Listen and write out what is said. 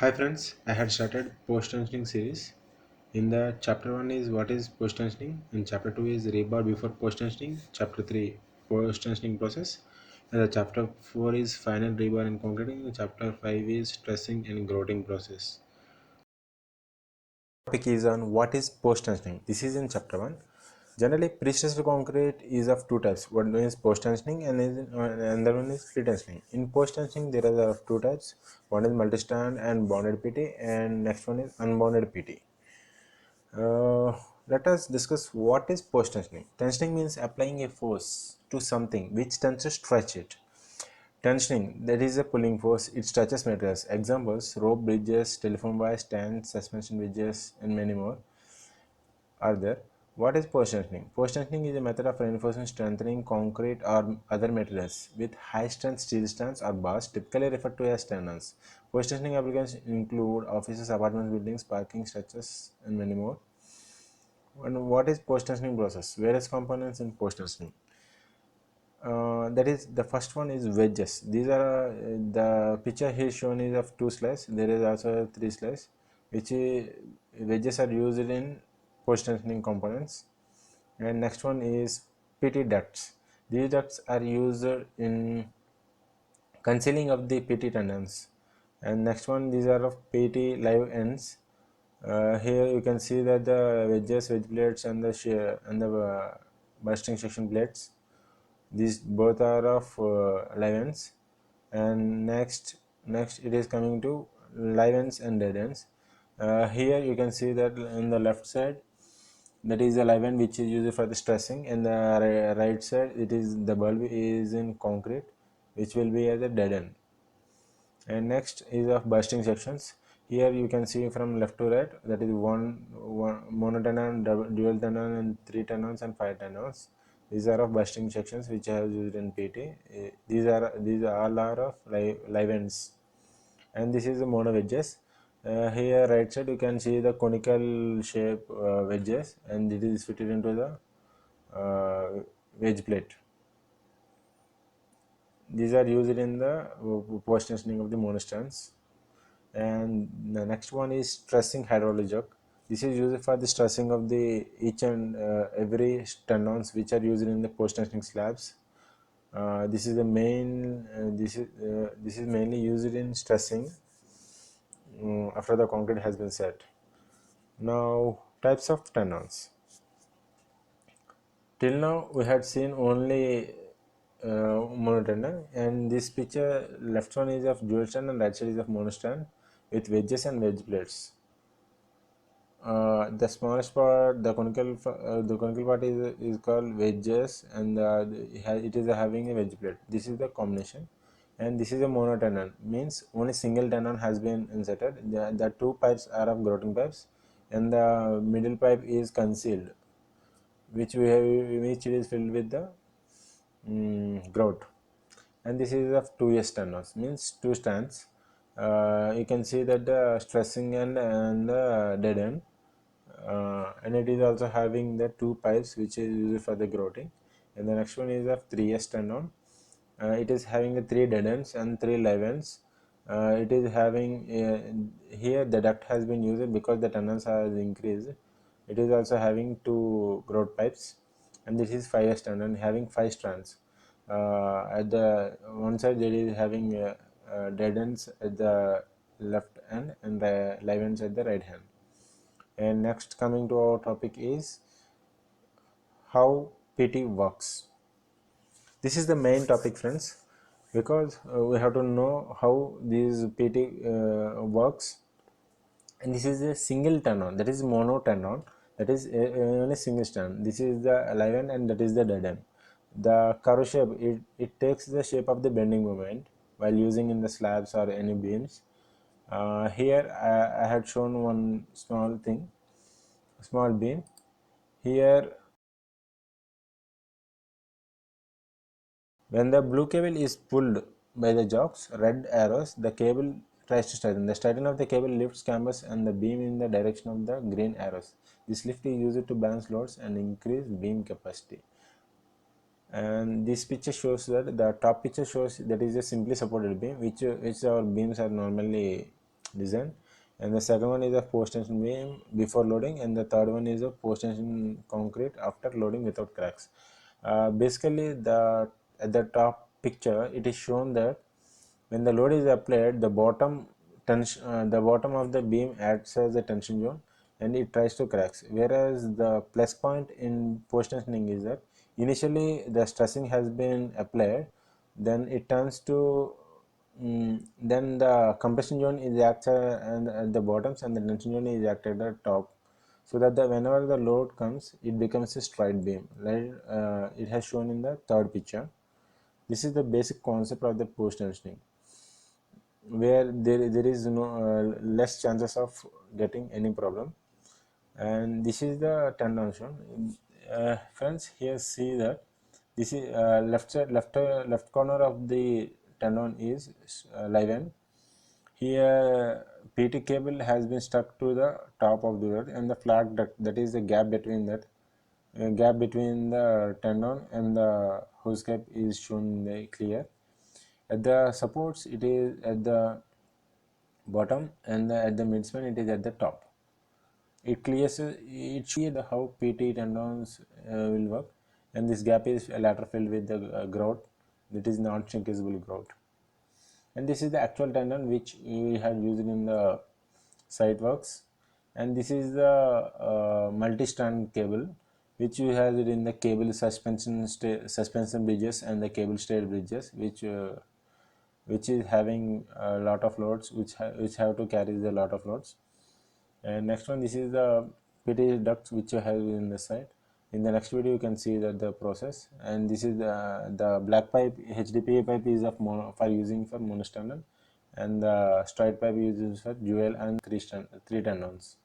Hi friends, I had started post tensioning series. In the chapter 1 is what is post tensioning, and chapter 2 is rebar before post tensioning, chapter 3 post tensioning process, and the chapter 4 is final rebar and concreting, and chapter 5 is stressing and grouting process. Topic is on what is post tensioning. This is in chapter 1. Generally, pre-stressed concrete is of two types. One is post tensioning and another one is free tensioning. In post tensioning, there are of two types. One is multi-strand and bonded PT, and next one is unbonded PT. Uh, Let us discuss what is post tensioning. Tensioning means applying a force to something which tends to stretch it. Tensioning, that is a pulling force, it stretches materials. Examples: rope bridges, telephone wires, stands, suspension bridges, and many more are there. What is post tensioning? Post tensioning is a method of reinforcing strengthening concrete or other materials with high strength steel strands or bars, typically referred to as tendons. Post tensioning applications include offices, apartments, buildings, parking structures, and many more. And what is post tensioning process? Various components in post tensioning. That is, the first one is wedges. These are the picture here shown is of two slices. There is also three slices, which wedges are used in post tensioning components. And next one is PT ducts. These ducts are used in concealing of the PT tendons. And next one, these are of PT live ends. Here you can see that the wedges, wedge plates, and the bursting section plates, these both are of live ends. And next it is coming to live ends and dead ends. Here you can see that in the left side, that is the live end which is used for the stressing, and the right side, it is the bulb is in concrete, which will be as a dead end. And next is of bursting sections. Here you can see from left to right, that is one monotenon, dual tenon, and three tenons and five tenons. These are of bursting sections which I have used in PT. These all are of live ends. And this is the mono wedges. Here right side you can see the conical shape wedges, and it is fitted into the wedge plate. These are used in the post tensioning of the monostrands. And the next one is stressing hydraulic jock. This is used for the stressing of the each and every tendons which are used in the post tensioning slabs. This is the main. This is mainly used in stressing after the concrete has been set. Now, types of tendons. Till now, we had seen only monotendon, and this picture left one is of dual strand and right side is of monostrand with wedges and wedge plates. The smallest part, the conical part is called wedges, and it is having a wedge plate. This is the combination, and this is a monotendon. Means only single tendon has been inserted. The two pipes are of grouting pipes, and the middle pipe is concealed, which is filled with the grout. And this is of 2s tendons, means two strands. You can see that the stressing end and the dead end, and it is also having the two pipes which is used for the grouting. And the next one is of 3s tendon. It is having the three dead ends and three live ends. It is having here the duct has been used because the tendons has increased. It is also having two grout pipes, and this is 5s tendon having five strands. At the one side, it is having dead ends at the left end and the live ends at the right hand. And next, coming to our topic is how PT works. This is the main topic, friends, because we have to know how this PT works. And this is a single tendon, that is mono tendon, that is only single strand. This is the live end and that is the dead end. The curve shape, it takes the shape of the bending moment while using in the slabs or any beams. Here I had shown one small beam. Here, when the blue cable is pulled by the jocks, red arrows, the cable tries to straighten. The straightening of the cable lifts canvas and the beam in the direction of the green arrows. This lift is used to balance loads and increase beam capacity. And this picture shows that the top picture shows that is a simply supported beam, which our beams are normally design, and the second one is a post tension beam before loading, and the third one is a post tension concrete after loading without cracks. Basically, at the top picture it is shown that when the load is applied, the bottom of the beam acts as a tension zone and it tries to cracks. Whereas the plus point in post tensioning is that initially the stressing has been applied, then it turns to then the compression zone is acted at the bottoms and the tension zone is acted at the top, so that whenever the load comes, it becomes a straight beam, like it has shown in the third picture. This is the basic concept of the post tensioning, where there is no less chances of getting any problem. And this is the tendon shown. Friends, here see that this is left corner of the tendon is live end. Here PT cable has been stuck to the top of the rod, and the flat duct, that is the gap between the tendon and the hose cap, is shown in the clear. At the supports, it is at the bottom, and at the midspan it is at the top. It clears it shows the how PT tendons will work, and this gap is lateral filled with the grout, that is non-shrinkable grout. And this is the actual tendon which we have used in the site works, and this is the multi-strand cable which we have it in the cable suspension bridges and the cable stay bridges, which is having a lot of loads, which have to carry the lot of loads. And next one, this is the PT ducts which you have in the side. In the next video you can see that the process. And this is the black pipe, HDPE pipe is for using for monosternal, and the straight pipe uses for dual and three tendons.